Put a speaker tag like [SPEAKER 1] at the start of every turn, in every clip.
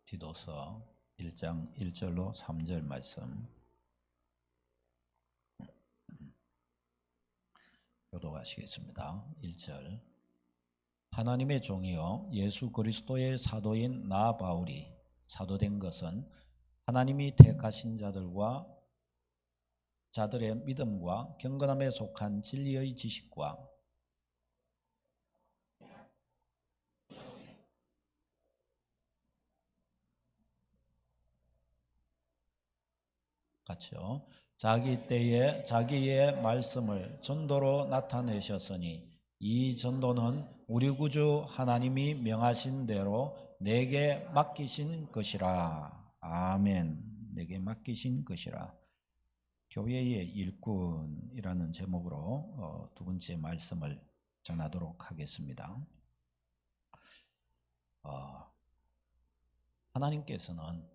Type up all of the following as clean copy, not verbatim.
[SPEAKER 1] 디도서 1장 1절로 3절 말씀 교독하시겠습니다. 1절 하나님의 종이요 예수 그리스도의 사도인 나 바울이 사도된 것은 하나님이 택하신 자들의 믿음과 경건함에 속한 진리의 지식과 같이요. 자기 때에 자기의 말씀을 전도로 나타내셨으니 이 전도는 우리 구주 하나님이 명하신 대로 내게 맡기신 것이라. 아멘. 내게 맡기신 것이라. 교회의 일꾼이라는 제목으로 두 번째 말씀을 전하도록 하겠습니다. 하나님께서는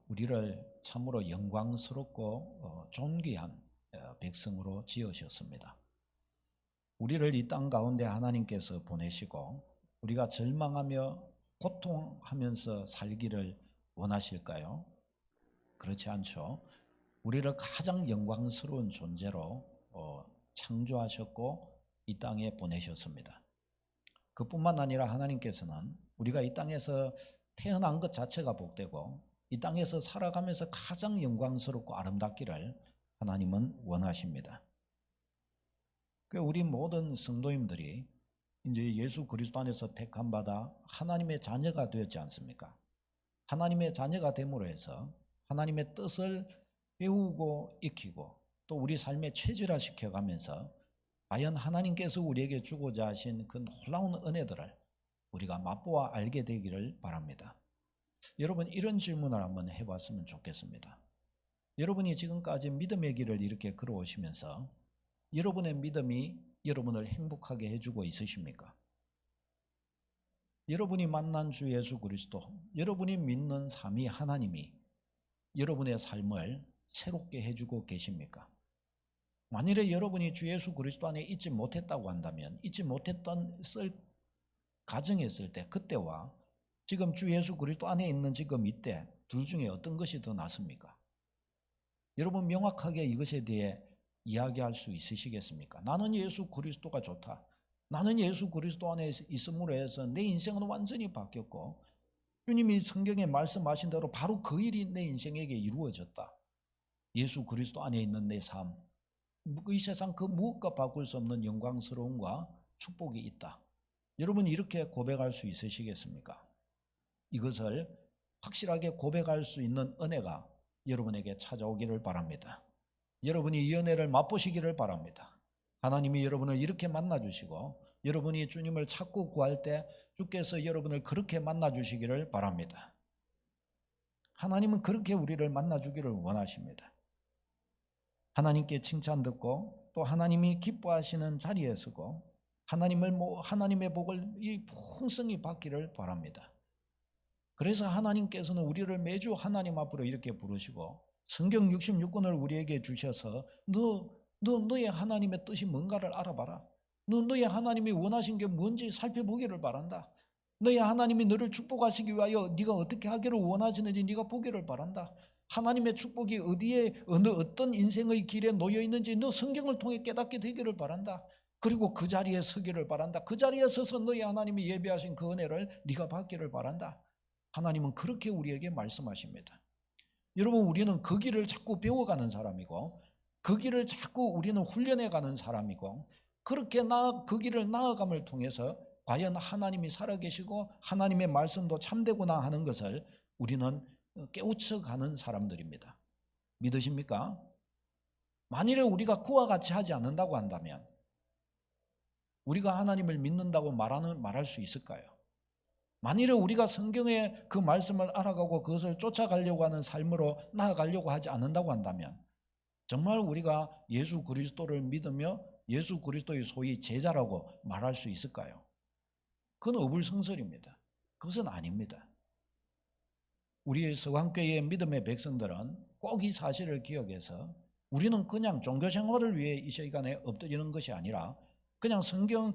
[SPEAKER 1] 우리를 참으로 영광스럽고 존귀한 백성으로 지으셨습니다. 우리를 이 땅 가운데 하나님께서 보내시고 우리가 절망하며 고통하면서 살기를 원하실까요? 그렇지 않죠. 우리를 가장 영광스러운 존재로 창조하셨고 이 땅에 보내셨습니다. 그뿐만 아니라 하나님께서는 우리가 이 땅에서 태어난 것 자체가 복되고 이 땅에서 살아가면서 가장 영광스럽고 아름답기를 하나님은 원하십니다. 우리 모든 성도님들이 이제 예수 그리스도 안에서 택함 받아 하나님의 자녀가 되었지 않습니까? 하나님의 자녀가 됨으로 해서 하나님의 뜻을 배우고 익히고 또 우리 삶에 체질화시켜 가면서 과연 하나님께서 우리에게 주고자 하신 그 놀라운 은혜들을 우리가 맛보아 알게 되기를 바랍니다. 여러분, 이런 질문을 한번 해봤으면 좋겠습니다. 여러분이 지금까지 믿음의 길을 이렇게 걸어오시면서 여러분의 믿음이 여러분을 행복하게 해주고 있으십니까? 여러분이 만난 주 예수 그리스도, 여러분이 믿는 삼위 하나님이 여러분의 삶을 새롭게 해주고 계십니까? 만일에 여러분이 주 예수 그리스도 안에 있지 못했다고 한다면 있지 못했던 가정에 있을 때 그때와 지금 주 예수 그리스도 안에 있는 지금 이때 둘 중에 어떤 것이 더 낫습니까? 여러분 명확하게 이것에 대해 이야기할 수 있으시겠습니까? 나는 예수 그리스도가 좋다. 나는 예수 그리스도 안에 있음으로 해서 내 인생은 완전히 바뀌었고 주님이 성경에 말씀하신 대로 바로 그 일이 내 인생에게 이루어졌다. 예수 그리스도 안에 있는 내 삶, 이 세상 그 무엇과 바꿀 수 없는 영광스러움과 축복이 있다. 여러분 이렇게 고백할 수 있으시겠습니까? 이것을 확실하게 고백할 수 있는 은혜가 여러분에게 찾아오기를 바랍니다. 여러분이 이 은혜를 맛보시기를 바랍니다. 하나님이 여러분을 이렇게 만나주시고 여러분이 주님을 찾고 구할 때 주께서 여러분을 그렇게 만나주시기를 바랍니다. 하나님은 그렇게 우리를 만나주기를 원하십니다. 하나님께 칭찬 듣고 또 하나님이 기뻐하시는 자리에 서고 하나님의 복을 이 풍성히 받기를 바랍니다. 그래서 하나님께서는 우리를 매주 하나님 앞으로 이렇게 부르시고 성경 66권을 우리에게 주셔서 너의 하나님의 뜻이 뭔가를 알아봐라. 너의 하나님이 원하신 게 뭔지 살펴보기를 바란다. 너의 하나님이 너를 축복하시기 위하여 네가 어떻게 하기를 원하시는지 네가 보기를 바란다. 하나님의 축복이 어디에 어떤 인생의 길에 놓여 있는지 너 성경을 통해 깨닫게 되기를 바란다. 그리고 그 자리에 서기를 바란다. 그 자리에 서서 너의 하나님이 예비하신 그 은혜를 네가 받기를 바란다. 하나님은 그렇게 우리에게 말씀하십니다. 여러분 우리는 그 길을 자꾸 배워가는 사람이고 그 길을 자꾸 우리는 훈련해가는 사람이고 그렇게 그 길을 나아감을 통해서 과연 하나님이 살아계시고 하나님의 말씀도 참되구나 하는 것을 우리는 깨우쳐가는 사람들입니다. 믿으십니까? 만일에 우리가 그와 같이 하지 않는다고 한다면 우리가 하나님을 믿는다고 말할 수 있을까요? 만일에 우리가 성경의 그 말씀을 알아가고 그것을 쫓아가려고 하는 삶으로 나아가려고 하지 않는다고 한다면 정말 우리가 예수 그리스도를 믿으며 예수 그리스도의 소위 제자라고 말할 수 있을까요? 그건 어불성설입니다. 그것은 아닙니다. 우리 서강교회의 믿음의 백성들은 꼭 이 사실을 기억해서 우리는 그냥 종교생활을 위해 이 시간에 엎드리는 것이 아니라 그냥 성경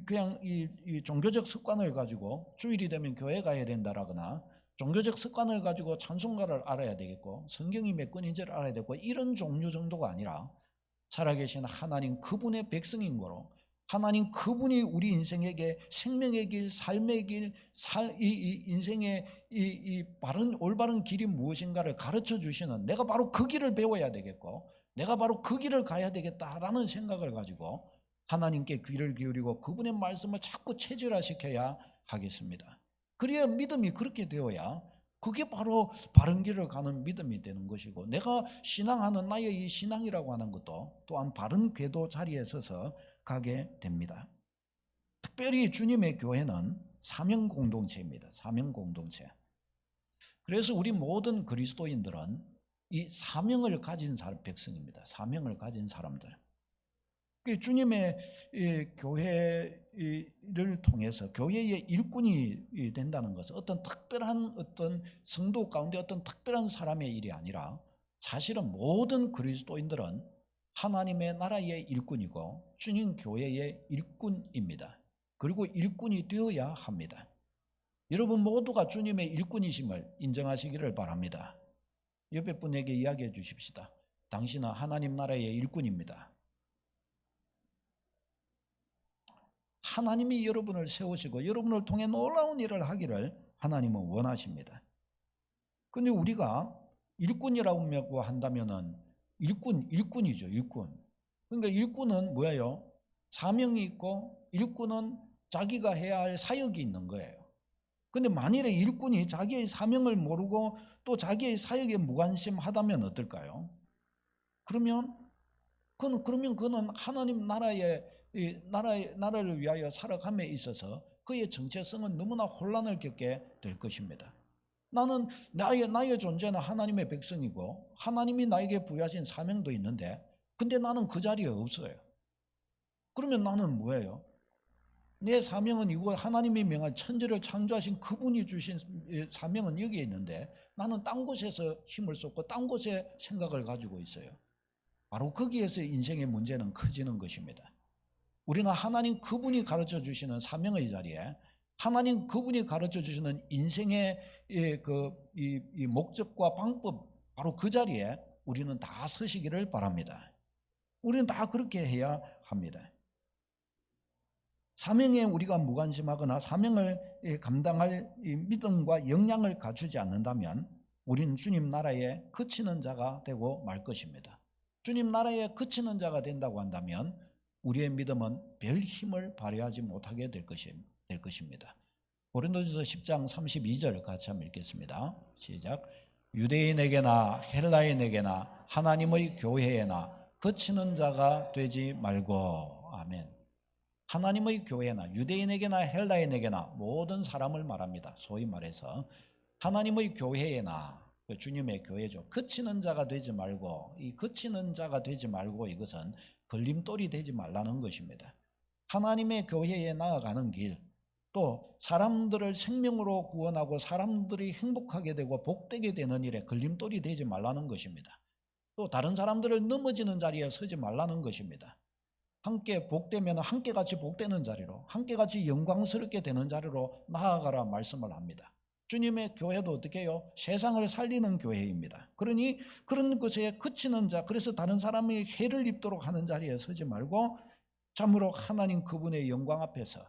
[SPEAKER 1] 그냥 이 종교적 습관을 가지고 주일이 되면 교회 가야 된다라거나 종교적 습관을 가지고 찬송가를 알아야 되겠고 성경이 몇 권인지를 알아야 되고 이런 종류 정도가 아니라 살아계신 하나님 그분의 백성인 거로 하나님 그분이 우리 인생에게 생명의 길, 삶의 길, 이 인생의 이 바른 올바른 길이 무엇인가를 가르쳐 주시는 내가 바로 그 길을 배워야 되겠고 내가 바로 그 길을 가야 되겠다라는 생각을 가지고 하나님께 귀를 기울이고 그분의 말씀을 자꾸 체질화시켜야 하겠습니다. 그래야 믿음이 그렇게 되어야 그게 바로 바른 길을 가는 믿음이 되는 것이고 내가 신앙하는 나의 이 신앙이라고 하는 것도 또한 바른 궤도 자리에 서서 가게 됩니다. 특별히 주님의 교회는 사명 공동체입니다. 사명 공동체. 그래서 우리 모든 그리스도인들은 이 사명을 가진 백성입니다. 사명을 가진 사람들. 주님의 교회를 통해서 교회의 일꾼이 된다는 것은 어떤 특별한 어떤 성도 가운데 어떤 특별한 사람의 일이 아니라 사실은 모든 그리스도인들은 하나님의 나라의 일꾼이고 주님 교회의 일꾼입니다. 그리고 일꾼이 되어야 합니다. 여러분 모두가 주님의 일꾼이심을 인정하시기를 바랍니다. 옆에 분에게 이야기해 주십시다. 당신은 하나님 나라의 일꾼입니다. 하나님이 여러분을 세우시고 여러분을 통해 놀라운 일을 하기를 하나님은 원하십니다. 그런데 우리가 일꾼이라고 한다면은 일꾼이죠, 일꾼. 그러니까 일꾼은 뭐예요? 사명이 있고 일꾼은 자기가 해야 할 사역이 있는 거예요. 근데 만일에 일꾼이 자기의 사명을 모르고 또 자기의 사역에 무관심하다면 어떨까요? 그러면 그는 하나님 나라를 위하여 살아감에 있어서 그의 정체성은 너무나 혼란을 겪게 될 것입니다. 나는 나의 존재는 하나님의 백성이고 하나님이 나에게 부여하신 사명도 있는데 근데 나는 그 자리에 없어요. 그러면 나는 뭐예요? 내 사명은 이거 하나님이 명한 천지를 창조하신 그분이 주신 사명은 여기에 있는데 나는 딴 곳에서 힘을 쏟고 딴 곳에 생각을 가지고 있어요. 바로 거기에서 인생의 문제는 커지는 것입니다. 우리는 하나님 그분이 가르쳐 주시는 사명의 자리에 하나님 그분이 가르쳐 주시는 인생의 이 목적과 방법 바로 그 자리에 우리는 다 서시기를 바랍니다. 우리는 다 그렇게 해야 합니다. 사명에 우리가 무관심하거나 사명을 감당할 믿음과 역량을 갖추지 않는다면 우리는 주님 나라에 그치는 자가 되고 말 것입니다. 주님 나라에 그치는 자가 된다고 한다면 우리의 믿음은 별 힘을 발휘하지 못하게 될 것입니다. 고린도전서 10장 32절 같이 한번 읽겠습니다. 시작. 유대인에게나 헬라인에게나 하나님의 교회에나 그치는 자가 되지 말고. 아멘. 하나님의 교회나 유대인에게나 헬라인에게나 모든 사람을 말합니다. 소위 말해서 하나님의 교회에나 주님의 교회죠. 그치는 자가 되지 말고 이 그치는 자가 되지 말고 이것은 걸림돌이 되지 말라는 것입니다. 하나님의 교회에 나아가는 길 또 사람들을 생명으로 구원하고 사람들이 행복하게 되고 복되게 되는 일에 걸림돌이 되지 말라는 것입니다. 또 다른 사람들을 넘어지는 자리에 서지 말라는 것입니다. 함께 복되면 함께 같이 복되는 자리로 함께 같이 영광스럽게 되는 자리로 나아가라 말씀을 합니다. 주님의 교회도 어떻게 해요? 세상을 살리는 교회입니다. 그러니 그런 것에 그치는 자 그래서 다른 사람이 해를 입도록 하는 자리에 서지 말고 참으로 하나님 그분의 영광 앞에서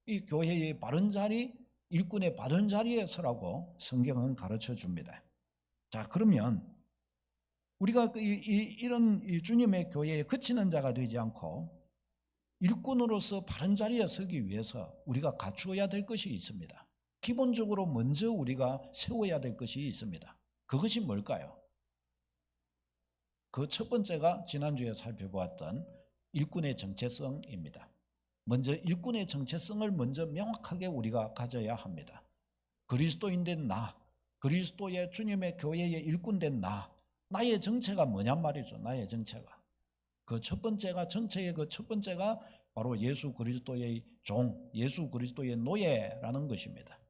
[SPEAKER 1] 이 교회의 바른 자리 일꾼의 바른 자리에 서라고 성경은 가르쳐 줍니다. 자 그러면 우리가 이런 주님의 교회에 그치는 자가 되지 않고 일꾼으로서 바른 자리에 서기 위해서 우리가 갖추어야 될 것이 있습니다. 기본적으로 먼저 우리가 세워야 될 것이 있습니다. 그것이 뭘까요? 그 첫 번째가 지난주에 살펴보았던 일꾼의 정체성입니다. 먼저 일꾼의 정체성을 먼저 명확하게 우리가 가져야 합니다. 그리스도인된 나, 그리스도의 주님의 교회의 일꾼된 나의 정체가 뭐냔 말이죠. 나의 정체가. 그 첫 번째가 정체의 그 첫 번째가 바로 예수 그리스도의 종, 예수 그리스도의 노예라는 것입니다.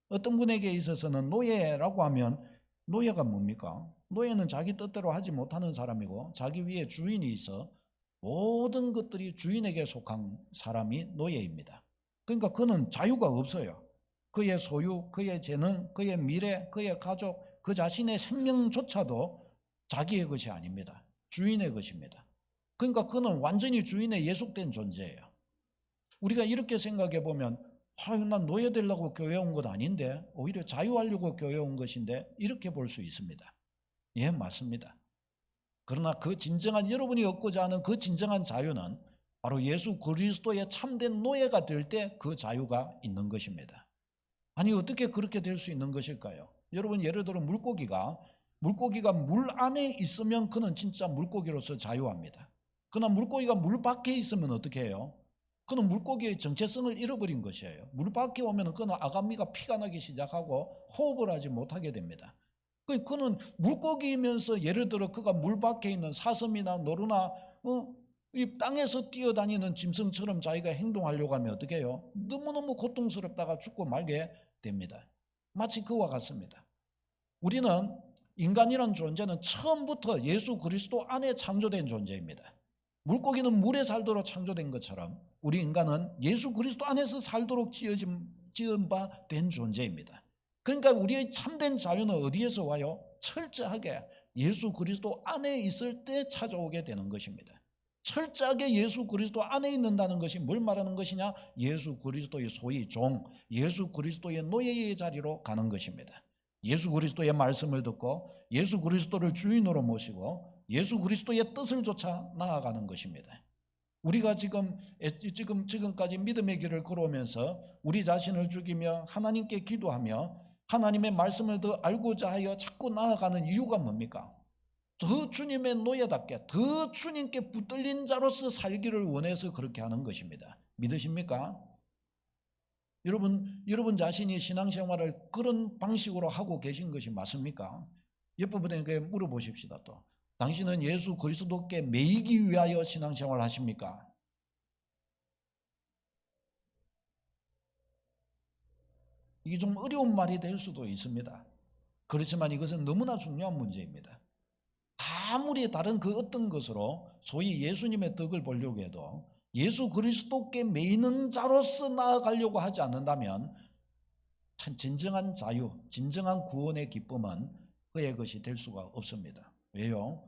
[SPEAKER 1] 어떤 분에게 있어서는 노예라고 하면 노예가 뭡니까? 노예는 자기 뜻대로 하지 못하는 사람이고 자기 위에 주인이 있어 모든 것들이 주인에게 속한 사람이 노예입니다. 그러니까 그는 자유가 없어요. 그의 소유, 그의 재능, 그의 미래, 그의 가족, 그 자신의 생명조차도 자기의 것이 아닙니다. 주인의 것입니다. 그러니까 그는 완전히 주인에 예속된 존재예요. 우리가 이렇게 생각해 보면 난 노예되려고 교회 온 건 아닌데 오히려 자유하려고 교회 온 것인데 이렇게 볼 수 있습니다. 예, 맞습니다. 그러나 그 진정한 여러분이 얻고자 하는 그 진정한 자유는 바로 예수 그리스도의 참된 노예가 될 때 그 자유가 있는 것입니다. 아니 어떻게 그렇게 될 수 있는 것일까요? 여러분 예를 들어 물고기가 물 안에 있으면 그는 진짜 물고기로서 자유합니다. 그러나 물고기가 물 밖에 있으면 어떻게 해요? 그는 물고기의 정체성을 잃어버린 것이에요. 물 밖에 오면 그는 아가미가 피가 나기 시작하고 호흡을 하지 못하게 됩니다. 그는 물고기이면서 예를 들어 그가 물 밖에 있는 사슴이나 노루나 이 땅에서 뛰어다니는 짐승처럼 자기가 행동하려고 하면 어떻게 해요? 너무너무 고통스럽다가 죽고 말게 됩니다. 마치 그와 같습니다. 우리는 인간이란 존재는 처음부터 예수 그리스도 안에 창조된 존재입니다. 물고기는 물에 살도록 창조된 것처럼 우리 인간은 예수 그리스도 안에서 살도록 지은 바 된 존재입니다. 그러니까 우리의 참된 자유는 어디에서 와요? 철저하게 예수 그리스도 안에 있을 때 찾아오게 되는 것입니다. 철저하게 예수 그리스도 안에 있는다는 것이 뭘 말하는 것이냐? 예수 그리스도의 소위 종, 예수 그리스도의 노예의 자리로 가는 것입니다. 예수 그리스도의 말씀을 듣고 예수 그리스도를 주인으로 모시고 예수 그리스도의 뜻을 쫓아 나아가는 것입니다. 우리가 지금까지 믿음의 길을 걸어오면서 우리 자신을 죽이며 하나님께 기도하며 하나님의 말씀을 더 알고자 하여 자꾸 나아가는 이유가 뭡니까? 더 주님의 노예답게 더 주님께 붙들린 자로서 살기를 원해서 그렇게 하는 것입니다. 믿으십니까? 여러분 자신이 신앙생활을 그런 방식으로 하고 계신 것이 맞습니까? 옆 분에게 물어보십시다. 또 당신은 예수 그리스도께 매이기 위하여 신앙생활을 하십니까? 이게 좀 어려운 말이 될 수도 있습니다. 그렇지만 이것은 너무나 중요한 문제입니다. 아무리 다른 그 어떤 것으로 소위 예수님의 덕을 보려고 해도 예수 그리스도께 매이는 자로서 나아가려고 하지 않는다면 참 진정한 자유, 진정한 구원의 기쁨은 그의 것이 될 수가 없습니다. 왜요?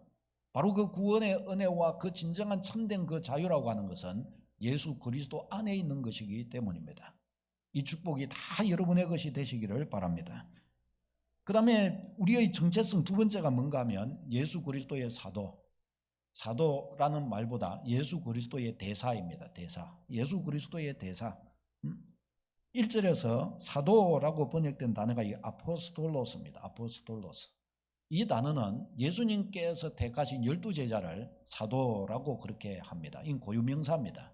[SPEAKER 1] 바로 그 구원의 은혜와 그 진정한 참된 그 자유라고 하는 것은 예수 그리스도 안에 있는 것이기 때문입니다. 이 축복이 다 여러분의 것이 되시기를 바랍니다. 그 다음에 우리의 정체성 두 번째가 뭔가 하면 예수 그리스도의 사도라는 말보다 예수 그리스도의 대사입니다. 대사. 예수 그리스도의 대사. 1절에서 사도라고 번역된 단어가 이 아포스톨로스입니다. 아포스톨로스. 이 단어는 예수님께서 택하신 12제자를 사도라고 그렇게 합니다. 이 고유명사입니다.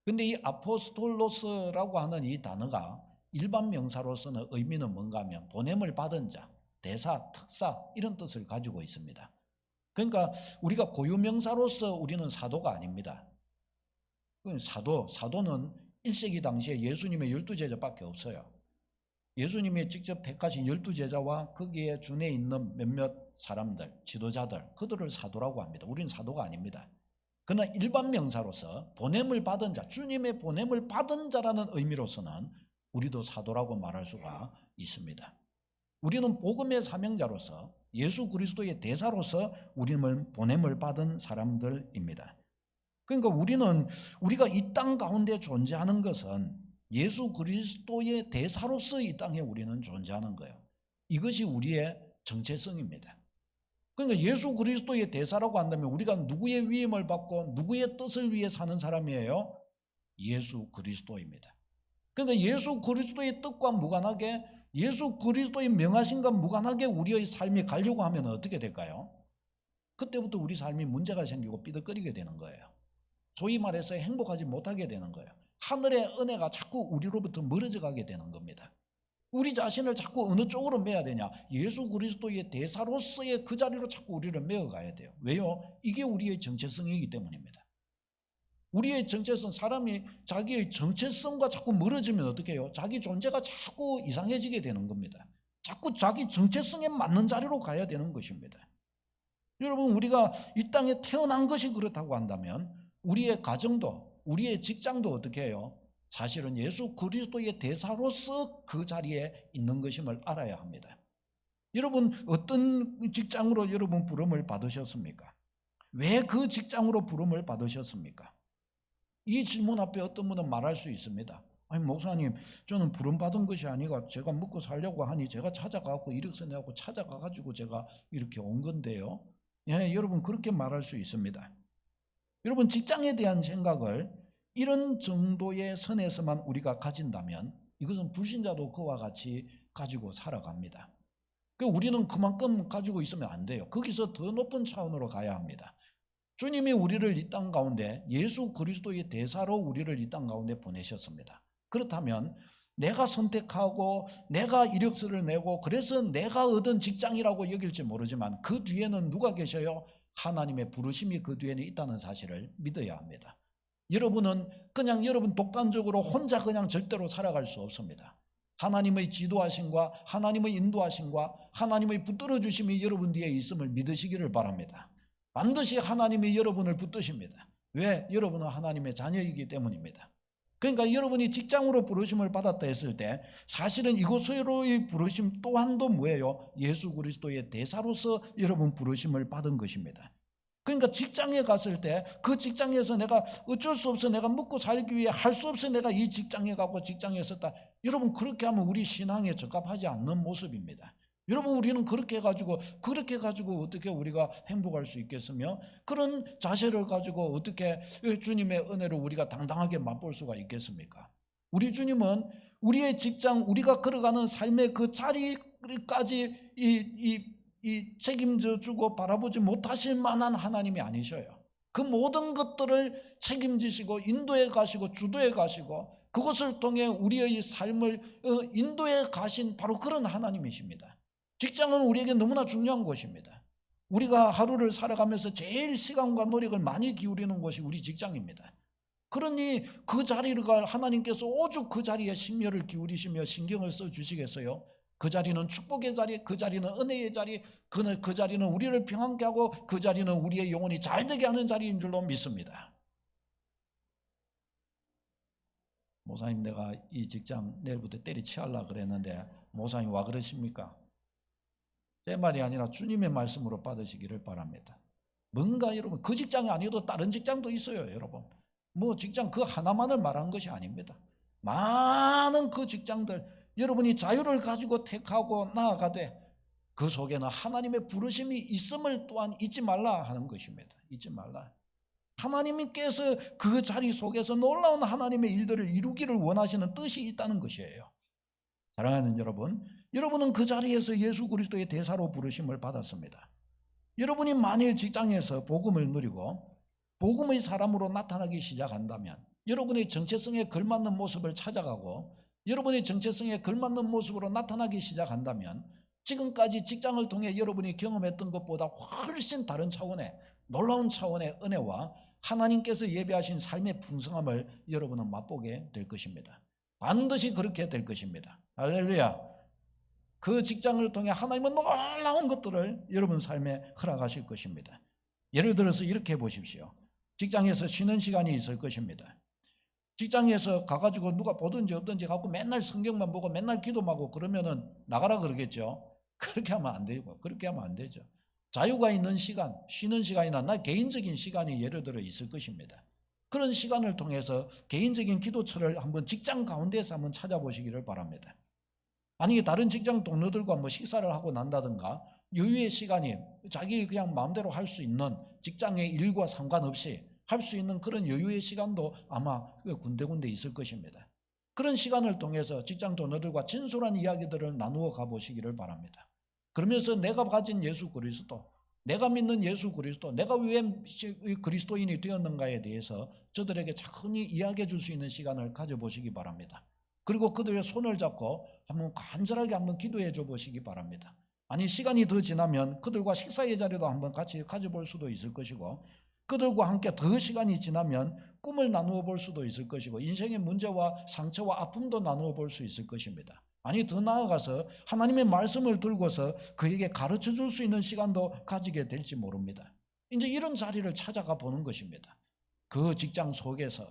[SPEAKER 1] 근데 이 아포스톨로스라고 하는 이 단어가 일반 명사로서는 의미는 뭔가 하면 보냄을 받은 자, 대사, 특사 이런 뜻을 가지고 있습니다. 그러니까 우리가 고유명사로서 우리는 사도가 아닙니다. 사도는 1세기 당시에 예수님의 12제자밖에 없어요. 예수님이 직접 택하신 12제자와 거기에 준해 있는 몇몇 사람들, 지도자들, 그들을 사도라고 합니다. 우리는 사도가 아닙니다. 그러나 일반 명사로서 보냄을 받은 자, 주님의 보냄을 받은 자라는 의미로서는 우리도 사도라고 말할 수가 있습니다. 우리는 복음의 사명자로서 예수 그리스도의 대사로서 우리는 보냄을 받은 사람들입니다. 그러니까 우리가 이 땅 가운데 존재하는 것은 예수 그리스도의 대사로서 이 땅에 우리는 존재하는 거예요. 이것이 우리의 정체성입니다. 그러니까 예수 그리스도의 대사라고 한다면 우리가 누구의 위임을 받고 누구의 뜻을 위해 사는 사람이에요? 예수 그리스도입니다. 그러니까 예수 그리스도의 뜻과 무관하게 예수 그리스도의 명하신과 무관하게 우리의 삶이 가려고 하면 어떻게 될까요? 그때부터 우리 삶이 문제가 생기고 삐걱거리게 되는 거예요. 소위 말해서 행복하지 못하게 되는 거예요. 하늘의 은혜가 자꾸 우리로부터 멀어져 가게 되는 겁니다. 우리 자신을 자꾸 어느 쪽으로 메야 되냐? 예수 그리스도의 대사로서의 그 자리로 자꾸 우리를 메어가야 돼요. 왜요? 이게 우리의 정체성이기 때문입니다. 우리의 정체성, 사람이 자기의 정체성과 자꾸 멀어지면 어떻게 해요? 자기 존재가 자꾸 이상해지게 되는 겁니다. 자꾸 자기 정체성에 맞는 자리로 가야 되는 것입니다. 여러분, 우리가 이 땅에 태어난 것이 그렇다고 한다면 우리의 가정도, 우리의 직장도 어떻게 해요? 사실은 예수 그리스도의 대사로서 그 자리에 있는 것임을 알아야 합니다. 여러분 어떤 직장으로 여러분 부름을 받으셨습니까? 왜 그 직장으로 부름을 받으셨습니까? 이 질문 앞에 어떤 분은 말할 수 있습니다. 아니 목사님, 저는 부름 받은 것이 아니고 제가 먹고 살려고 하니 제가 찾아가고 이력서 내고 찾아가가지고 제가 이렇게 온 건데요. 예, 여러분 그렇게 말할 수 있습니다. 여러분 직장에 대한 생각을 이런 정도의 선에서만 우리가 가진다면 이것은 불신자도 그와 같이 가지고 살아갑니다. 우리는 그만큼 가지고 있으면 안 돼요. 거기서 더 높은 차원으로 가야 합니다. 주님이 우리를 이 땅 가운데 예수 그리스도의 대사로 우리를 이 땅 가운데 보내셨습니다. 그렇다면 내가 선택하고 내가 이력서를 내고 그래서 내가 얻은 직장이라고 여길지 모르지만 그 뒤에는 누가 계셔요? 하나님의 부르심이 그 뒤에는 있다는 사실을 믿어야 합니다. 여러분은 그냥 여러분 독단적으로 혼자 그냥 절대로 살아갈 수 없습니다. 하나님의 지도하심과 하나님의 인도하심과 하나님의 붙들어 주심이 여러분 뒤에 있음을 믿으시기를 바랍니다. 반드시 하나님이 여러분을 붙드십니다. 왜? 여러분은 하나님의 자녀이기 때문입니다. 그러니까 여러분이 직장으로 부르심을 받았다 했을 때 사실은 이곳으로의 부르심 또한도 뭐예요? 예수 그리스도의 대사로서 여러분 부르심을 받은 것입니다. 그러니까 직장에 갔을 때 그 직장에서 내가 어쩔 수 없어 내가 먹고 살기 위해 할 수 없어 내가 이 직장에 가고 직장에 섰다. 여러분 그렇게 하면 우리 신앙에 적합하지 않는 모습입니다. 여러분 우리는 그렇게 해가지고 어떻게 우리가 행복할 수 있겠으며 그런 자세를 가지고 어떻게 주님의 은혜로 우리가 당당하게 맛볼 수가 있겠습니까? 우리 주님은 우리의 직장 우리가 걸어가는 삶의 그 자리까지 이 책임져 주고 바라보지 못하실 만한 하나님이 아니셔요. 그 모든 것들을 책임지시고 인도해 가시고 주도해 가시고 그것을 통해 우리의 삶을 인도해 가신 바로 그런 하나님이십니다. 직장은 우리에게 너무나 중요한 곳입니다. 우리가 하루를 살아가면서 제일 시간과 노력을 많이 기울이는 곳이 우리 직장입니다. 그러니 그 자리를 하나님께서 오죽 그 자리에 심혈을 기울이시며 신경을 써주시겠어요? 그 자리는 축복의 자리, 그 자리는 은혜의 자리, 그 자리는 우리를 평안케 하고 그 자리는 우리의 영혼이 잘되게 하는 자리인 줄로 믿습니다. 목사님 내가 이 직장 내일부터 때리치하려고 그랬는데 목사님 와 그러십니까? 제 말이 아니라 주님의 말씀으로 받으시기를 바랍니다. 뭔가 여러분 그 직장이 아니어도 다른 직장도 있어요. 여러분 뭐 직장 그 하나만을 말한 것이 아닙니다. 많은 그 직장들 여러분이 자유를 가지고 택하고 나아가되 그 속에는 하나님의 부르심이 있음을 또한 잊지 말라 하는 것입니다. 잊지 말라. 하나님께서 그 자리 속에서 놀라운 하나님의 일들을 이루기를 원하시는 뜻이 있다는 것이에요. 사랑하는 여러분, 여러분은 그 자리에서 예수 그리스도의 대사로 부르심을 받았습니다. 여러분이 만일 직장에서 복음을 누리고 복음의 사람으로 나타나기 시작한다면 여러분의 정체성에 걸맞는 모습을 찾아가고 여러분의 정체성에 걸맞는 모습으로 나타나기 시작한다면 지금까지 직장을 통해 여러분이 경험했던 것보다 훨씬 다른 차원의 놀라운 차원의 은혜와 하나님께서 예비하신 삶의 풍성함을 여러분은 맛보게 될 것입니다. 반드시 그렇게 될 것입니다. 할렐루야. 그 직장을 통해 하나님은 놀라운 것들을 여러분 삶에 허락하실 것입니다. 예를 들어서 이렇게 보십시오. 직장에서 쉬는 시간이 있을 것입니다. 직장에서 가가지고 누가 보든지 없든지 갖고 맨날 성경만 보고 맨날 기도만 하고 그러면은 나가라 그러겠죠. 그렇게 하면 안 되고 그렇게 하면 안 되죠. 자유가 있는 시간, 쉬는 시간이나 나 개인적인 시간이 예를 들어 있을 것입니다. 그런 시간을 통해서 개인적인 기도처를 한번 직장 가운데서 한번 찾아보시기를 바랍니다. 아니 다른 직장 동료들과 뭐 식사를 하고 난다든가 여유의 시간이 자기 그냥 마음대로 할 수 있는 직장의 일과 상관없이 할 수 있는 그런 여유의 시간도 아마 군데군데 있을 것입니다. 그런 시간을 통해서 직장 동료들과 진솔한 이야기들을 나누어 가보시기를 바랍니다. 그러면서 내가 가진 예수 그리스도, 내가 믿는 예수 그리스도, 내가 왜 그리스도인이 되었는가에 대해서 저들에게 차분히 이야기해 줄 수 있는 시간을 가져보시기 바랍니다. 그리고 그들의 손을 잡고 한번 간절하게 한번 기도해 줘 보시기 바랍니다. 아니 시간이 더 지나면 그들과 식사의 자리도 한번 같이 가져볼 수도 있을 것이고 그들과 함께 더 시간이 지나면 꿈을 나누어 볼 수도 있을 것이고 인생의 문제와 상처와 아픔도 나누어 볼 수 있을 것입니다. 아니 더 나아가서 하나님의 말씀을 들고서 그에게 가르쳐 줄 수 있는 시간도 가지게 될지 모릅니다. 이제 이런 자리를 찾아가 보는 것입니다. 그 직장 속에서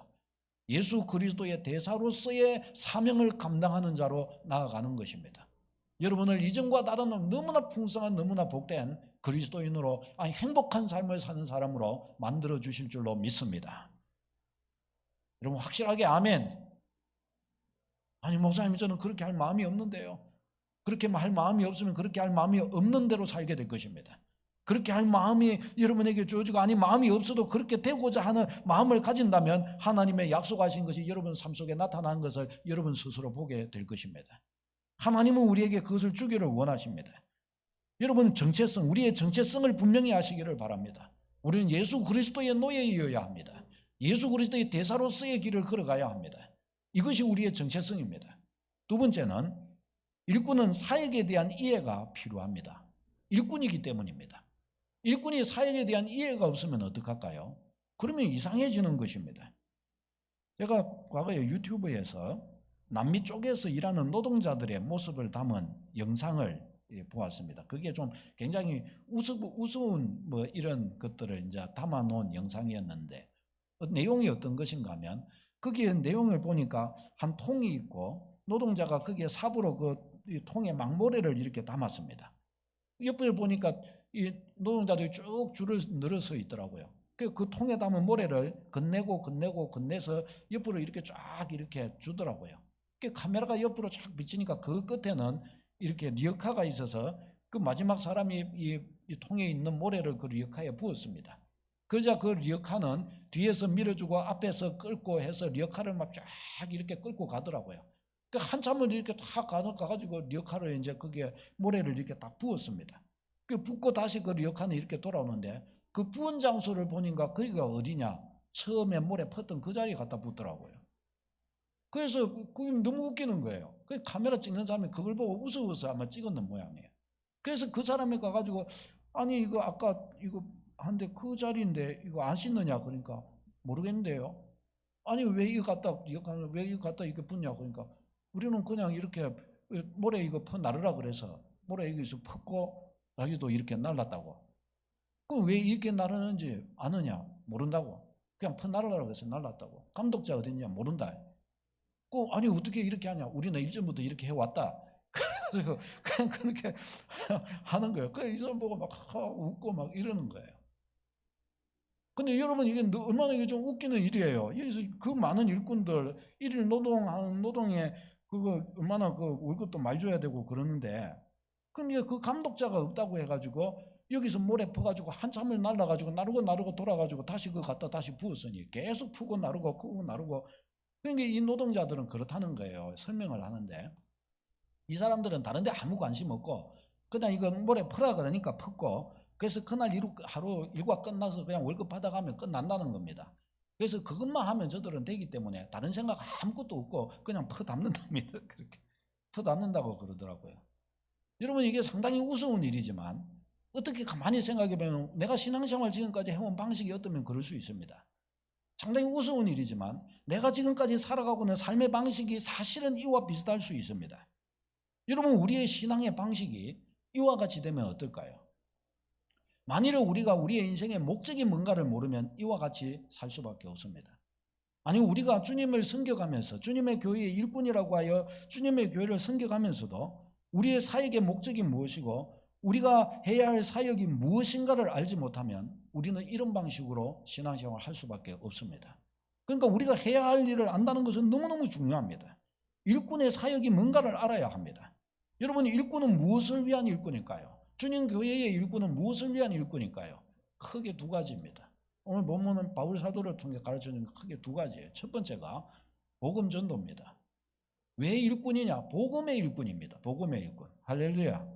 [SPEAKER 1] 예수 그리스도의 대사로서의 사명을 감당하는 자로 나아가는 것입니다. 여러분을 이전과 다른 너무나 풍성한 너무나 복된 그리스도인으로 행복한 삶을 사는 사람으로 만들어 주실 줄로 믿습니다. 여러분 확실하게 아멘. 아니 목사님 저는 그렇게 할 마음이 없는데요. 그렇게 할 마음이 없으면 그렇게 할 마음이 없는 대로 살게 될 것입니다. 그렇게 할 마음이 여러분에게 주어지고 아니 마음이 없어도 그렇게 되고자 하는 마음을 가진다면 하나님의 약속하신 것이 여러분 삶 속에 나타난 것을 여러분 스스로 보게 될 것입니다. 하나님은 우리에게 그것을 주기를 원하십니다. 여러분은 정체성, 우리의 정체성을 분명히 하시기를 바랍니다. 우리는 예수 그리스도의 노예이어야 합니다. 예수 그리스도의 대사로서의 길을 걸어가야 합니다. 이것이 우리의 정체성입니다. 두 번째는 일꾼은 사역에 대한 이해가 필요합니다. 일꾼이기 때문입니다. 일꾼이 사역에 대한 이해가 없으면 어떡할까요? 그러면 이상해지는 것입니다. 제가 과거에 유튜브에서 남미 쪽에서 일하는 노동자들의 모습을 담은 영상을 보았습니다. 그게 좀 굉장히 우스운 뭐 이런 것들을 이제 담아 놓은 영상이었는데 내용이 어떤 것인가 하면 거기에 내용을 보니까 한 통이 있고 노동자가 거기에 삽으로 그 통에 망모래를 이렇게 담았습니다. 옆을 보니까 이 노동자들이 쭉 줄을 늘어서 있더라고요. 그 통에 담은 모래를 건네서 옆으로 이렇게 쫙 이렇게 주더라고요. 카메라가 옆으로 쫙 비치니까 그 끝에는 이렇게 리어카가 있어서 그 마지막 사람이 이 통에 있는 모래를 그 리어카에 부었습니다. 그러자 그 리어카는 뒤에서 밀어주고 앞에서 끌고 해서 리어카를 막 쫙 이렇게 끌고 가더라고요. 그 한참을 이렇게 다 가가지고 리어카를 이제 거기에 모래를 이렇게 딱 부었습니다. 그 붓고 다시 그 리어카는 이렇게 돌아오는데 그 부은 장소를 보니까 거기가 어디냐? 처음에 모래 폈던 그 자리에 갖다 붓더라고요. 그래서 그게 너무 웃기는 거예요. 그 카메라 찍는 사람이 그걸 보고 웃어서 아마 찍었는 모양이에요. 그래서 그 사람이 가가지고 아니 이거 아까 이거 한데 그 자리인데 이거 안 씻느냐 그러니까 모르겠는데요. 아니 왜 이거 갖다 이렇게 붓냐 그러니까 우리는 그냥 이렇게 모래 이거 퍼 나르라 그래서 모래 여기서 폈고 자기도 이렇게 날랐다고. 그럼 왜 이렇게 나르는지 아느냐? 모른다고. 그냥 퍼 나르라고 해서 날랐다고. 감독자 어딨냐? 모른다. 아니 어떻게 이렇게 하냐? 우리는 일전부터 이렇게 해왔다. 그래서 그냥 그렇게 하는 거예요. 이 사람 보고 막 웃고 막 이러는 거예요. 근데 여러분 이게 얼마나 이게 좀 웃기는 일이에요. 여기서 그 많은 일꾼들 일일 노동하는 노동에 그거 얼마나 그 월급도 많이 줘야 되고 그러는데 그럼 이제 그 감독자가 없다고 해가지고 여기서 모래 퍼가지고 한참을 날라가지고 나르고 돌아가지고 다시 그거 갖다 다시 부었으니 계속 푸고 나르고 그러니까 이 노동자들은 그렇다는 거예요. 설명을 하는데 이 사람들은 다른 데 아무 관심 없고 그냥 이거 모래 퍼라 그러니까 폈고 그래서 그날 하루 일과 끝나서 그냥 월급 받아가면 끝난다는 겁니다. 그래서 그것만 하면 저들은 되기 때문에 다른 생각 아무것도 없고 그냥 퍼담는답니다. 그렇게 퍼담는다고 그러더라고요. 여러분 이게 상당히 우스운 일이지만 어떻게 가만히 생각해보면 내가 신앙생활 지금까지 해온 방식이 어떠면 그럴 수 있습니다. 상당히 우스운 일이지만 내가 지금까지 살아가고 있는 삶의 방식이 사실은 이와 비슷할 수 있습니다. 여러분 우리의 신앙의 방식이 이와 같이 되면 어떨까요? 만일에 우리가 우리의 인생의 목적이 뭔가를 모르면 이와 같이 살 수밖에 없습니다. 아니 우리가 주님을 섬겨가면서 주님의 교회의 일꾼이라고 하여 주님의 교회를 섬겨가면서도 우리의 사역의 목적이 무엇이고 우리가 해야 할 사역이 무엇인가를 알지 못하면 우리는 이런 방식으로 신앙생활을 할 수밖에 없습니다. 그러니까 우리가 해야 할 일을 안다는 것은 너무너무 중요합니다. 일꾼의 사역이 뭔가를 알아야 합니다. 여러분 일꾼은 무엇을 위한 일꾼일까요? 주님 교회의 일꾼은 무엇을 위한 일꾼일까요? 크게 두 가지입니다. 오늘 본문은 바울 사도를 통해 가르쳐주는 크게 두 가지예요. 첫 번째가 복음 전도입니다. 왜 일꾼이냐? 복음의 일꾼입니다. 복음의 일꾼. 할렐루야.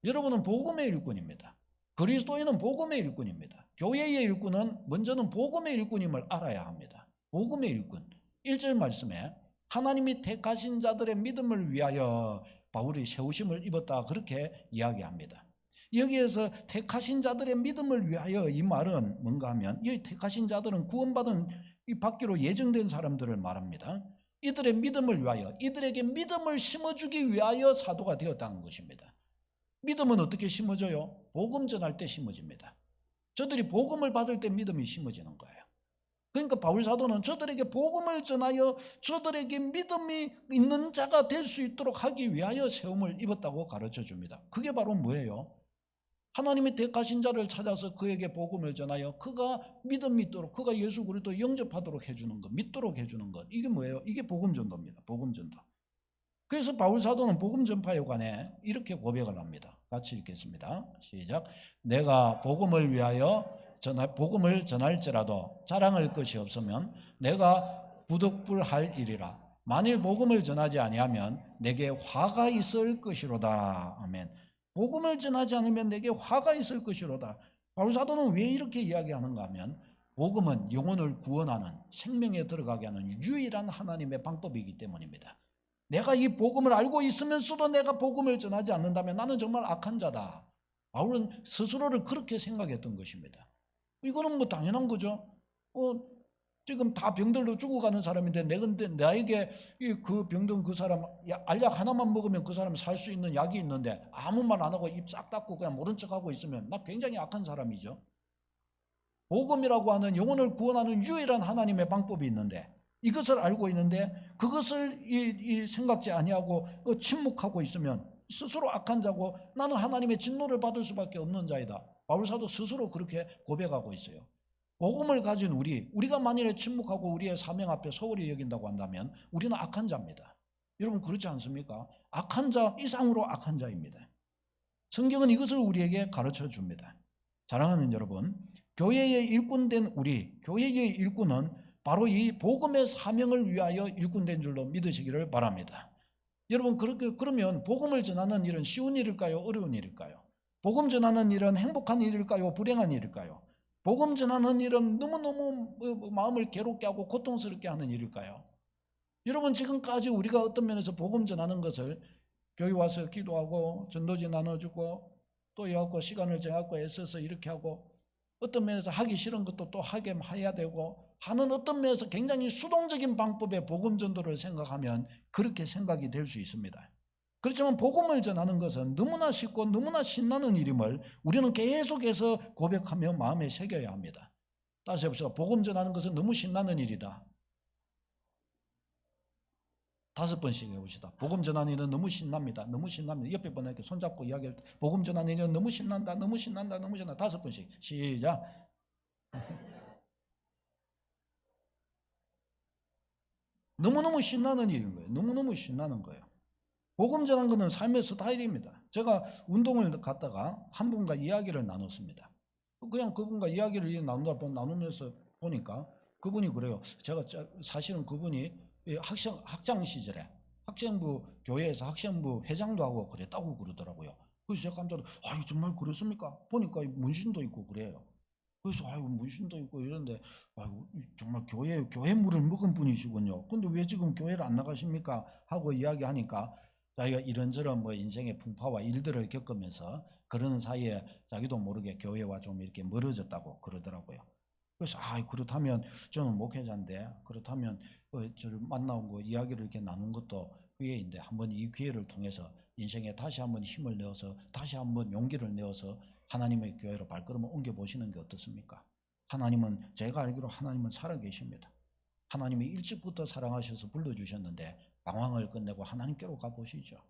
[SPEAKER 1] 여러분은 복음의 일꾼입니다. 그리스도인은 복음의 일꾼입니다. 교회의 일꾼은 먼저는 복음의 일꾼임을 알아야 합니다. 복음의 일꾼. 1절 말씀에 하나님이 택하신 자들의 믿음을 위하여 바울이 세우심을 입었다 그렇게 이야기합니다. 여기에서 택하신 자들의 믿음을 위하여 이 말은 뭔가 하면 이 택하신 자들은 구원받은 이 받기로 예정된 사람들을 말합니다. 이들의 믿음을 위하여 이들에게 믿음을 심어주기 위하여 사도가 되었다는 것입니다. 믿음은 어떻게 심어져요? 복음 전할 때 심어집니다. 저들이 복음을 받을 때 믿음이 심어지는 거예요. 그러니까 바울 사도는 저들에게 복음을 전하여 저들에게 믿음이 있는 자가 될 수 있도록 하기 위하여 세움을 입었다고 가르쳐 줍니다. 그게 바로 뭐예요? 하나님의 택하신 자를 찾아서 그에게 복음을 전하여 그가 믿음 믿도록, 그가 예수 그리스도 영접하도록 해주는 것, 믿도록 해주는 것. 이게 뭐예요? 이게 복음 전도입니다. 복음 전도. 그래서 바울 사도는 복음 전파에 관해 이렇게 고백을 합니다. 같이 읽겠습니다. 시작. 내가 복음을 위하여 복음을 전할지라도 자랑할 것이 없으면 내가 부득불할 일이라. 만일 복음을 전하지 아니하면 내게 화가 있을 것이로다. 아멘. 복음을 전하지 않으면 내게 화가 있을 것이로다. 바울 사도는 왜 이렇게 이야기하는가 하면 복음은 영혼을 구원하는, 생명에 들어가게 하는 유일한 하나님의 방법이기 때문입니다. 내가 이 복음을 알고 있으면서도 내가 복음을 전하지 않는다면 나는 정말 악한 자다. 바울은 스스로를 그렇게 생각했던 것입니다. 이거는 뭐 당연한 거죠. 지금 다 병들로 죽어가는 사람인데 나에게 그 병든 그 사람 알약 하나만 먹으면 그 사람 살 수 있는 약이 있는데 아무 말 안 하고 입 싹 닫고 그냥 모른 척하고 있으면 나 굉장히 악한 사람이죠. 복음이라고 하는 영혼을 구원하는 유일한 하나님의 방법이 있는데 이것을 알고 있는데 그것을 생각지 아니하고 침묵하고 있으면 스스로 악한 자고 나는 하나님의 진노를 받을 수밖에 없는 자이다. 바울 사도 스스로 그렇게 고백하고 있어요. 복음을 가진 우리가 만일에 침묵하고 우리의 사명 앞에 소홀히 여긴다고 한다면 우리는 악한 자입니다. 여러분 그렇지 않습니까? 악한 자 이상으로 악한 자입니다. 성경은 이것을 우리에게 가르쳐 줍니다. 사랑하는 여러분, 교회의 일꾼된 교회의 일꾼은 바로 이 복음의 사명을 위하여 일꾼된 줄로 믿으시기를 바랍니다. 여러분 그러면 복음을 전하는 일은 쉬운 일일까요? 어려운 일일까요? 복음 전하는 일은 행복한 일일까요? 불행한 일일까요? 복음 전하는 일은 너무너무 마음을 괴롭게 하고 고통스럽게 하는 일일까요? 여러분 지금까지 우리가 어떤 면에서 복음 전하는 것을 교회 와서 기도하고 전도지 나눠주고 또 해갖고 시간을 정하고 애써서 이렇게 하고 어떤 면에서 하기 싫은 것도 또 하게 해야 되고 하는 어떤 면에서 굉장히 수동적인 방법의 복음 전도를 생각하면 그렇게 생각이 될 수 있습니다. 그렇지만 복음을 전하는 것은 너무나 쉽고 너무나 신나는 일임을 우리는 계속해서 고백하며 마음에 새겨야 합니다. 다시 해보시죠. 복음 전하는 것은 너무 신나는 일이다. 5번씩 해봅시다. 복음 전하는 일은 너무 신납니다. 너무 신납니다. 옆에 분에게 손잡고 이야기할 때 복음 전하는 일은 너무 신난다. 너무 신난다. 너무 신난다. 5번씩 시작. 너무너무 신나는 일인 거예요. 너무너무 신나는 거예요. 복음 전하는 것은 삶의 스타일입니다. 제가 운동을 갔다가 한 분과 이야기를 나눴습니다. 그냥 그분과 이야기를 나누면서 보니까 그분이 그래요. 제가 사실은 그분이 학창 시절에 학생부 교회에서 학생부 회장도 하고 그랬다고 그러더라고요. 그래서 제가 깜짝 놀라서 정말 그렇습니까? 보니까 문신도 있고 그래요. 그래서 문신도 있고 이런데 정말 교회 물을 먹은 분이시군요. 근데 왜 지금 교회를 안 나가십니까? 하고 이야기하니까 자기가 이런저런 인생의 풍파와 일들을 겪으면서 그러는 사이에 자기도 모르게 교회와 좀 이렇게 멀어졌다고 그러더라고요. 그래서 그렇다면 저는 목회자인데 그렇다면 저를 만나고 이야기를 이렇게 나눈 것도 기회인데 한번 이 기회를 통해서 인생에 다시 한번 힘을 내어서 다시 한번 용기를 내어서 하나님의 교회로 발걸음을 옮겨보시는 게 어떻습니까? 제가 알기로 하나님은 살아계십니다. 하나님이 일찍부터 사랑하셔서 불러주셨는데 방황을 끝내고 하나님께로 가보시죠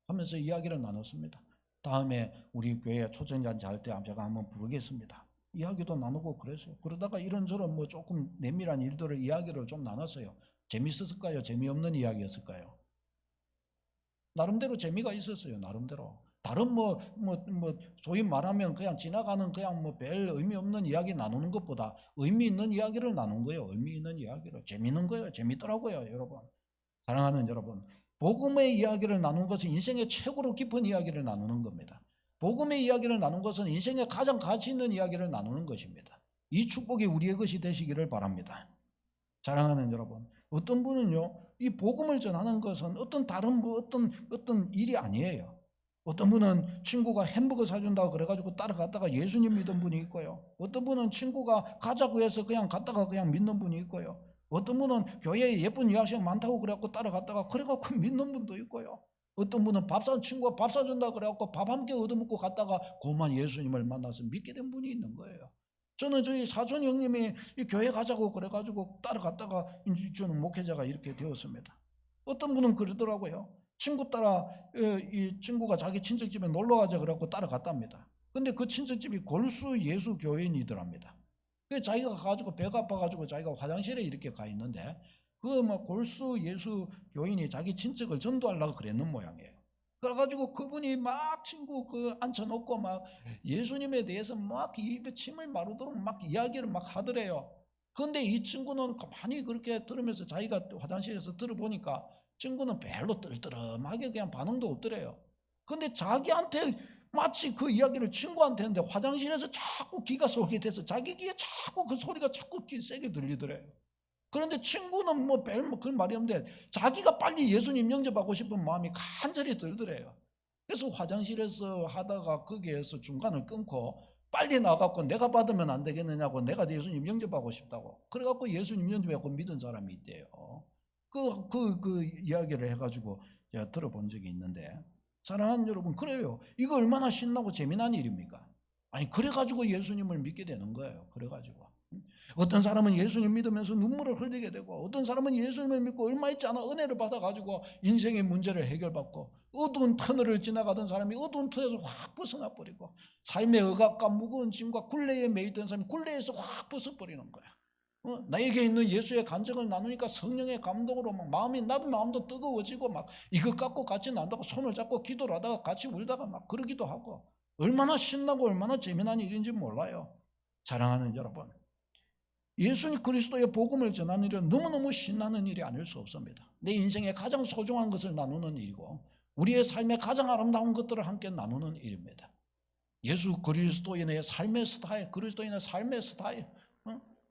[SPEAKER 1] 하면서 이야기를 나눴습니다. 다음에 우리 교회 초청잔치 할 때 제가 한번 부르겠습니다. 이야기도 나누고 그랬어요. 그러다가 이런저런 조금 내밀한 일들을 이야기를 좀 나눴어요. 재밌었을까요? 재미없는 이야기였을까요? 나름대로 재미가 있었어요. 나름대로. 다른 소위 말하면 그냥 지나가는 그냥 별 의미 없는 이야기 나누는 것보다 의미 있는 이야기를 나눈 거예요. 의미 있는 이야기를. 재밌는 거예요. 재밌더라고요, 여러분. 사랑하는 여러분. 복음의 이야기를 나누는 것은 인생의 최고로 깊은 이야기를 나누는 겁니다. 복음의 이야기를 나누는 것은 인생의 가장 가치 있는 이야기를 나누는 것입니다. 이 축복이 우리의 것이 되시기를 바랍니다. 사랑하는 여러분, 어떤 분은요, 이 복음을 전하는 것은 어떤 다른 어떤 일이 아니에요. 어떤 분은 친구가 햄버거 사준다고 그래가지고 따라갔다가 예수님 믿은 분이 있고요. 어떤 분은 친구가 가자고 해서 그냥 갔다가 그냥 믿는 분이 있고요. 어떤 분은 교회에 예쁜 여학생 많다고 그래갖고 따라갔다가 그래갖고 믿는 분도 있고요. 어떤 분은 친구가 밥 사준다고 그래갖고 밥 함께 얻어먹고 갔다가 고만 예수님을 만나서 믿게 된 분이 있는 거예요. 저는 저희 사촌 형님이 이 교회 가자고 그래가지고 따라갔다가 이제 저는 목회자가 이렇게 되었습니다. 어떤 분은 그러더라고요. 친구 따라 이 친구가 자기 친척집에 놀러 가자 그래갖고 따라갔답니다. 근데 그 친척집이 골수 예수 교인이더랍니다. 그 자기가 가가지고 배가 아파가지고 자기가 화장실에 이렇게 가 있는데 그 막 골수 예수 교인이 자기 친척을 전도하려고 그랬는 모양이에요. 그래가지고 그분이 막 친구 그 앉혀놓고 막 예수님에 대해서 막 입에 침을 마르도록 막 이야기를 막 하더래요. 그런데 이 친구는 가만히 그렇게 들으면서 자기가 화장실에서 들어보니까 친구는 별로 뜰뜰하게 그냥 반응도 없더래요. 근데 자기한테 마치 그 이야기를 친구한테 했는데 화장실에서 자꾸 귀가 쏠게 돼서 자기 귀에 자꾸 그 소리가 자꾸 세게 들리더래요. 그런데 친구는 뭐 별 그런 말이 없는데 자기가 빨리 예수님 영접하고 싶은 마음이 간절히 들더래요. 그래서 화장실에서 하다가 거기에서 중간을 끊고 빨리 나가고 내가 받으면 안 되겠느냐고 내가 예수님 영접하고 싶다고 그래갖고 예수님 영접하고 믿은 사람이 있대요. 그 이야기를 해가지고 제가 들어본 적이 있는데 사랑하는 여러분 그래요. 이거 얼마나 신나고 재미난 일입니까? 아니 그래가지고 예수님을 믿게 되는 거예요. 그래가지고 어떤 사람은 예수님 믿으면서 눈물을 흘리게 되고 어떤 사람은 예수님을 믿고 얼마 있지 않아 은혜를 받아가지고 인생의 문제를 해결받고 어두운 터널을 지나가던 사람이 어두운 터널에서 확 벗어나 버리고 삶의 억압과 무거운 짐과 굴레에 매이던 사람이 굴레에서 확 벗어버리는 거야. 나에게 있는 예수의 간증을 나누니까 성령의 감동으로 막 마음이 나도 마음도 뜨거워지고 막 이것 갖고 같이 난다고 손을 잡고 기도를 하다가 같이 울다가 막 그러기도 하고 얼마나 신나고 얼마나 재미난 일인지 몰라요. 사랑하는 여러분, 예수 그리스도의 복음을 전하는 일은 너무너무 신나는 일이 아닐 수 없습니다. 내 인생의 가장 소중한 것을 나누는 일이고 우리의 삶의 가장 아름다운 것들을 함께 나누는 일입니다. 예수 그리스도인의 삶의 스타일, 그리스도인의 삶의 스타일.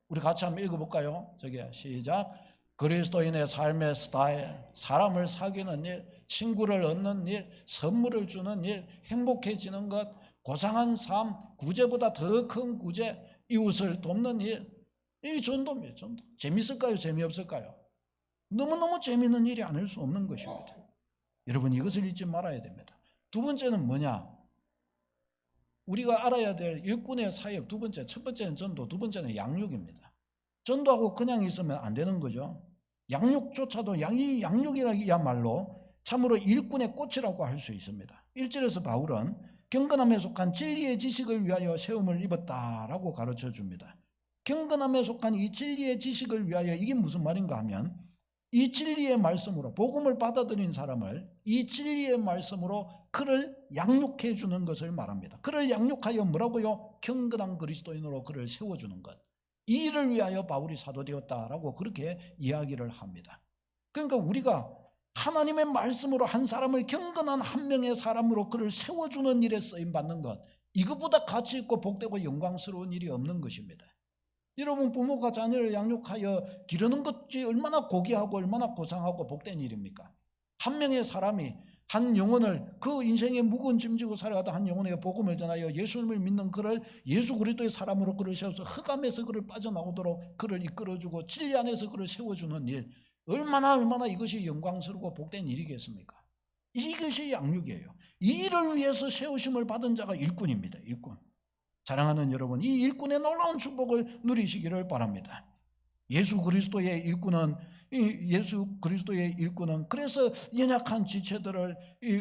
[SPEAKER 1] 우리 같이 한번 읽어볼까요? 저기 시작. 그리스도인의 삶의 스타일, 사람을 사귀는 일, 친구를 얻는 일, 선물을 주는 일, 행복해지는 것, 고상한 삶, 구제보다 더 큰 구제, 이웃을 돕는 일. 이 전도입니다. 전도. 재밌을까요? 재미없을까요? 너무너무 재미있는 일이 아닐 수 없는 것입니다. 여러분 이것을 잊지 말아야 됩니다. 두 번째는 뭐냐? 우리가 알아야 될 일꾼의 사역 두 번째, 첫 번째는 전도, 두 번째는 양육입니다. 전도하고 그냥 있으면 안 되는 거죠. 양육조차도 이 양육이야말로 참으로 일꾼의 꽃이라고 할 수 있습니다. 1절에서 바울은 경건함에 속한 진리의 지식을 위하여 세움을 입었다라고 가르쳐 줍니다. 경건함에 속한 이 진리의 지식을 위하여 이게 무슨 말인가 하면 이 진리의 말씀으로 복음을 받아들인 사람을 이 진리의 말씀으로 그를 양육해 주는 것을 말합니다. 그를 양육하여 뭐라고요? 경건한 그리스도인으로 그를 세워주는 것. 이 일을 위하여 바울이 사도 되었다라고 그렇게 이야기를 합니다. 그러니까 우리가 하나님의 말씀으로 한 사람을 경건한 한 명의 사람으로 그를 세워주는 일에 쓰임받는 것, 이것보다 가치 있고 복되고 영광스러운 일이 없는 것입니다. 여러분 부모가 자녀를 양육하여 기르는 것이 얼마나 고귀하고 얼마나 고상하고 복된 일입니까? 한 명의 사람이 한 영혼을 그 인생의 무거운 짐 지고 살아가던 한 영혼에게 복음을 전하여 예수님을 믿는 그를 예수 그리스도의 사람으로 그를 세워서 흑암에서 그를 빠져나오도록 그를 이끌어주고 진리 안에서 그를 세워주는 일, 얼마나 이것이 영광스럽고 복된 일이겠습니까? 이것이 양육이에요. 이 일을 위해서 세우심을 받은 자가 일꾼입니다. 일꾼. 사랑하는 여러분, 이 일꾼의 놀라운 축복을 누리시기를 바랍니다. 예수 그리스도의 일꾼은 그래서 연약한 지체들을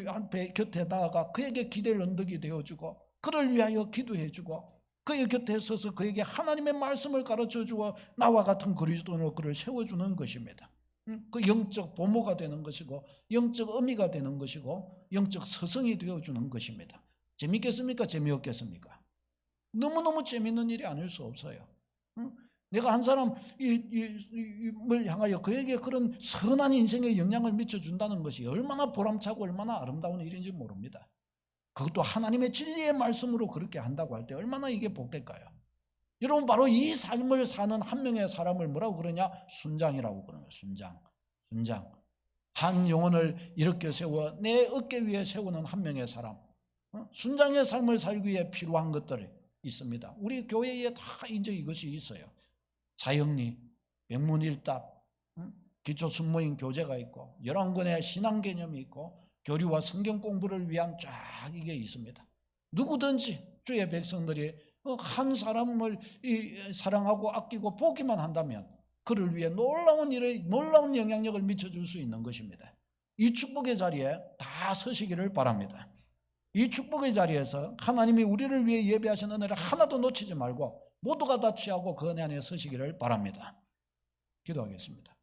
[SPEAKER 1] 앞에 곁에 다가가 그에게 기대의 언덕이 되어주고 그를 위하여 기도해주고 그의 곁에 서서 그에게 하나님의 말씀을 가르쳐주어 나와 같은 그리스도인으로 그를 세워주는 것입니다. 그 영적 보모가 되는 것이고 영적 의미가 되는 것이고 영적 서성이 되어주는 것입니다. 재밌겠습니까? 재미없겠습니까? 너무너무 재밌는 일이 아닐 수 없어요. 내가 한 사람을 향하여 그에게 그런 선한 인생에 영향을 미쳐준다는 것이 얼마나 보람차고 얼마나 아름다운 일인지 모릅니다. 그것도 하나님의 진리의 말씀으로 그렇게 한다고 할 때 얼마나 이게 복될까요? 여러분 바로 이 삶을 사는 한 명의 사람을 뭐라고 그러냐? 순장이라고 그러는 거예요. 순장. 한 영혼을 이렇게 세워 내 어깨 위에 세우는 한 명의 사람. 순장의 삶을 살기 위해 필요한 것들이 있습니다. 우리 교회에 다 이제 이것이 있어요. 사형리, 백문일답, 기초 순모임 교재가 있고 11권의 신앙 개념이 있고 교리와 성경 공부를 위한 쫙 이게 있습니다. 누구든지 주의 백성들이 한 사람을 사랑하고 아끼고 보기만 한다면 그를 위해 놀라운 영향력을 미쳐줄 수 있는 것입니다. 이 축복의 자리에 다 서시기를 바랍니다. 이 축복의 자리에서 하나님이 우리를 위해 예배하신 은혜를 하나도 놓치지 말고 모두가 다 취하고 그 은혜 안에 서시기를 바랍니다. 기도하겠습니다.